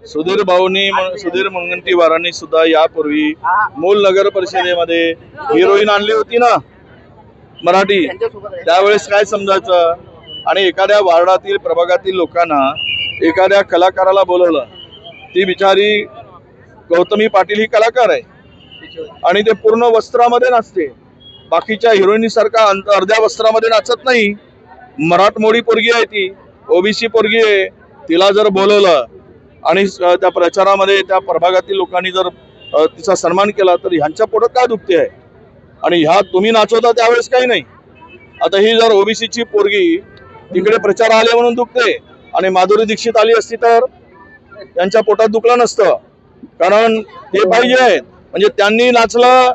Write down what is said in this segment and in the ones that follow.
सुधीर मुनगंटीवारांनी सुद्धा यापूर्वी मूल नगर परिषदेमध्ये हिरोईन आणली होती ना मराठी, त्यावेळेस काय समजायचं? आणि एखाद्या वार्डातील प्रभागातील लोकांना एखाद्या कलाकाराला बोलवलं, ती बिचारी गौतमी पाटील ही कलाकार आहे आणि ते पूर्ण वस्त्रामध्ये नाचते, बाकीच्या हिरोईनी सारखा अर्ध्या वस्त्रामध्ये नाचत नाही. मराठमोळी पोरगी आहे, ती ओबीसी पोरगी आहे. तिला जर बोलवलं आणि त्या प्रचारामध्ये त्या प्रभागातील लोकांनी जर तिचा सन्मान केला तर ह्यांच्या पोटात काय दुखते आहे? आणि ह्या तुम्ही नाचवता त्यावेळेस काही नाही. आता ही जर ओबीसीची पोरगी तिकडे प्रचार आले म्हणून दुखते आणि माधुरी दीक्षित आली असती तर त्यांच्या पोटात दुखलं नसतं. कारण ते पाहिजे आहेत, म्हणजे त्यांनी नाचलं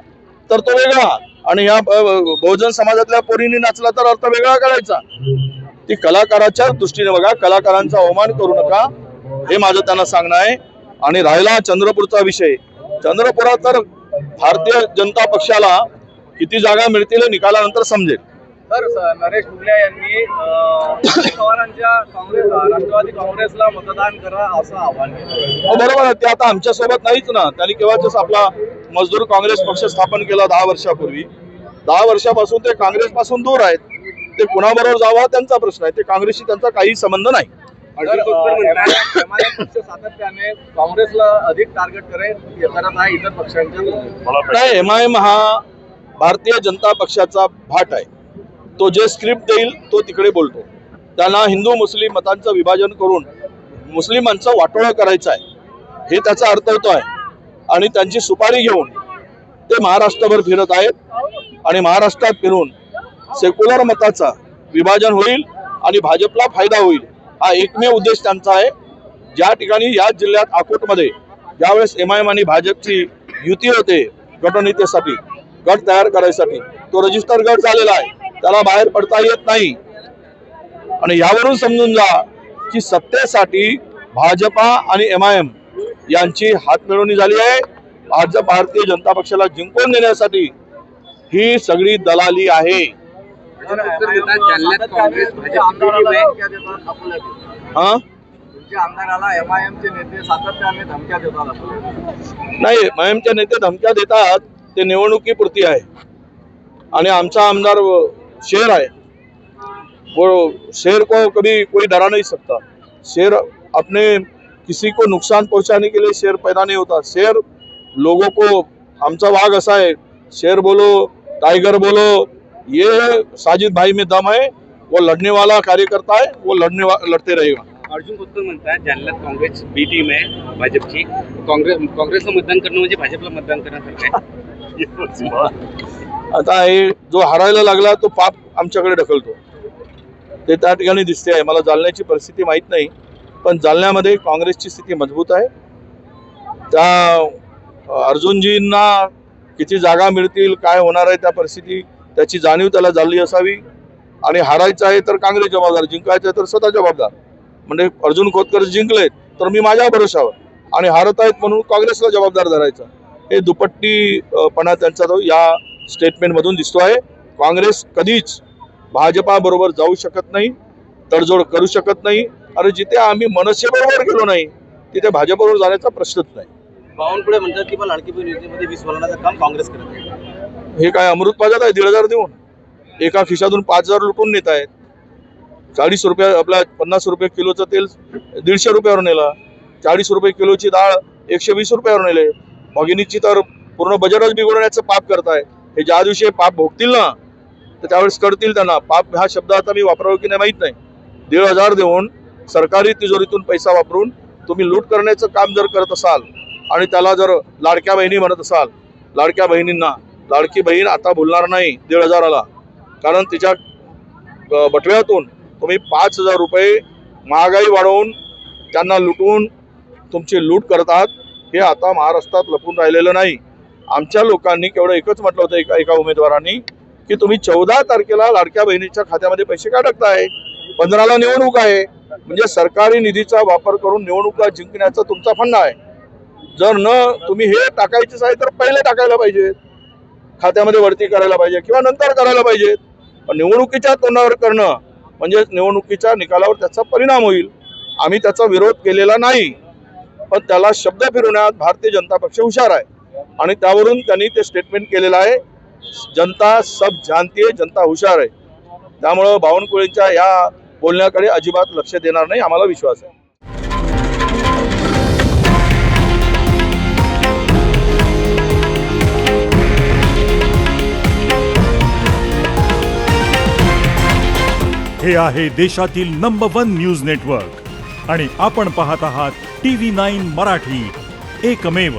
तर तो वेगळा आणि ह्या बहुजन समाजातल्या पोरींनी नाचला तर अर्थ वेगळा करायचा. ती कलाकाराच्या दृष्टीने बघा, कलाकारांचा अवमान करू नका, हे माझं त्यांना सांगणं आहे. आणि राहिला चंद्रपूरचा विषय, चंद्रपुरात तर भारतीय जनता पक्षाला किती जागा मिळतील निकालानंतर समजेल. सर, नरेश गुगले यांनी पवारांच्या राष्ट्रवादी काँग्रेसला मतदान करा असं आवाहन केलं. बरोबर आहे, ते आता आमच्या सोबत नाहीच ना. त्यांनी केव्हाच आपला मजदूर काँग्रेस पक्ष स्थापन केला 10 वर्षापूर्वी. 10 वर्षापासून ते काँग्रेस पासून दूर आहेत. ते कुणाबरोबर जावा त्यांचा प्रश्न आहे, ते काँग्रेसशी त्यांचा काही संबंध नाही. सातत्याने काँग्रेसला अधिक टार्गेट करत आहे इतर पक्षांच्या. नाही, एमआयएम हा भारतीय जनता पक्षाचा भाट आहे. तो जे स्क्रिप्ट देईल तो तिकडे बोलतो. त्यांना हिंदू मुस्लिम मतांचं विभाजन करून मुस्लिमांचं वाटोळं करायचं आहे, हे त्याचा अर्थ होतो आहे. आणि त्यांची सुपारी घेऊन ते महाराष्ट्रभर फिरत आहेत आणि महाराष्ट्रात फिरून सेक्युलर मताचा विभाजन होईल आणि भाजपला फायदा होईल, हा एकमेव उद्देश त्यांचा आहे. ज्या ठिकाणी या जिल्ह्यात अकोटमध्ये ज्यावेळेस एमआयएम आणि भाजपची युती होते गटनेतेसाठी, गट तयार करायसाठी, तो रजिस्टर गट झालेला आहे, त्याला बाहेर पडता येत नाही. आणि यावरून समजून जा की सत्तेसाठी भाजपा आणि एमआयएम यांची हातमिळवणी झाली आहे. भारतीय जनता पक्षाला जिंकून देण्यासाठी ही सगळी दलाली आहे. नाही, एमआयएमचे नेते धमक्या देतात, ते निवडणुकीपुरती आहे. आणि आमचा आमदार शेर है, वो शेर को कभी कोई डरा नहीं सकता. शेर अपने किसी को नुकसान पहुंचाने के लिए शेर पैदा नहीं होता. शेर लोगों को, आमचा वाघ असा है, शेर बोलो टाइगर बोलो, ये साजिद भाई में दम है. वो लड़ने वाला कार्यकर्ता है, वो लड़ते रहेगा. अर्जुन खोतकर म्हणतात जालन्यात काँग्रेस बी टीम आहे भाजपची, काँग्रेसला मतदान करणं म्हणजे भाजपला मतदान करण्यासारखं आहे. आता हे जो हरायला लागला तो पाप आमच्याकडे ढकलतो, ते त्या ठिकाणी दिसते आहे. मला जालन्याची परिस्थिती माहीत नाही, पण जालन्यामध्ये काँग्रेसची स्थिती मजबूत आहे. त्या अर्जुनजींना किती जागा मिळतील, काय होणार आहे त्या परिस्थिती, त्याची जाणीव त्याला झाली असावी. आणि हारायचं आहे तर काँग्रेस जबाबदार, जिंकायचं आहे तर स्वतः जबाबदार. म्हणजे अर्जुन खोतकर जिंकलेत तर मी माझ्या भरोशावर, आणि हारत आहेत म्हणून काँग्रेसला जबाबदार धरायचं, हे दुपट्टीपणा त्यांचा तो या स्टेटमेंट मधून दिसतो आहे. काँग्रेस कधीच भाजपा बरोबर जाऊ शकत नाही, तडजोड करू शकत नाही. अरे जिथे आम्ही मनसेबरोबर गेलो नाही तिथे भाजपबरोबर जाण्याचा प्रश्नच नाही. बावनकुळे म्हणतात की लाडकी बहीण योजनेमध्ये 20 वलनाचं काम काँग्रेस करत आहे. हे काय अमृत बाजात आहे? 1,500 देऊन एका खिशातून 5,000 लुटून नेत आहेत. 40 रुपये, आपल्या 50 रुपये किलोचं तेल 150 रुपयावर नेलं, 40 रुपये किलोची डाळ 120 रुपयावर नेले. भगिनीची तर पूर्ण बजेटच बिघडवण्याचं पाप करताय. हे ज्या दिवशी पाप भोगतील ना तर त्यावेळेस कळतील त्यांना. पाप हा शब्द आता मी वापरावं की नाही माहीत नाही. 1,500 देऊन सरकारी तिजोरीतून पैसा वापरून तुम्ही लूट करण्याचं काम जर करत असाल आणि त्याला जर लाडक्या बहिणी म्हणत असाल, लाडक्या बहिणींना, लाडकी बहीण आता बोलणार नाही 1,500ला, कारण तिच्या बटव्यातून तुम्ही 5,000 रुपये महागाई वाढवून त्यांना लुटून तुमची लूट करतात. हे आता महाराष्ट्रात लपून राहिलेलं नाही. आमच्या लोकांनी केवढं एकच म्हटलं होतं एका उमेदवारांनी की तुम्ही 14 तारखेला लाडक्या बहिणीच्या खात्यामध्ये पैसे का टाकताय, 15ला निवडणूक आहे. म्हणजे सरकारी निधीचा वापर करून निवडणुका जिंकण्याचा तुमचा फंडा आहे. जर न तुम्ही हे टाकायचेच आहे तर पहिले टाकायला पाहिजे, खात्यामध्ये वरती करायला पाहिजे किंवा नंतर करायला पाहिजे. पण निवडणुकीच्या तोंडावर करणं म्हणजे निवडणुकीच्या निकालावर त्याचा परिणाम होईल. आम्ही त्याचा विरोध केलेला नाही. पण त्याला शब्द फिरवण्यात भारतीय जनता पक्ष हुशार आहे आणि त्यावरून त्यांनी ते स्टेटमेंट केलेलं आहे. जनता सब जानती है, जनता हुशार आहे. त्यामुळं बावनकुळेंच्या या बोलण्याकडे अजिबात लक्ष देणार नाही, आम्हाला विश्वास आहे. हे आहे देशातील नंबर 1 न्यूज नेटवर्क आणि आपण पाहत आहात TV9 मराठी, एकमेव.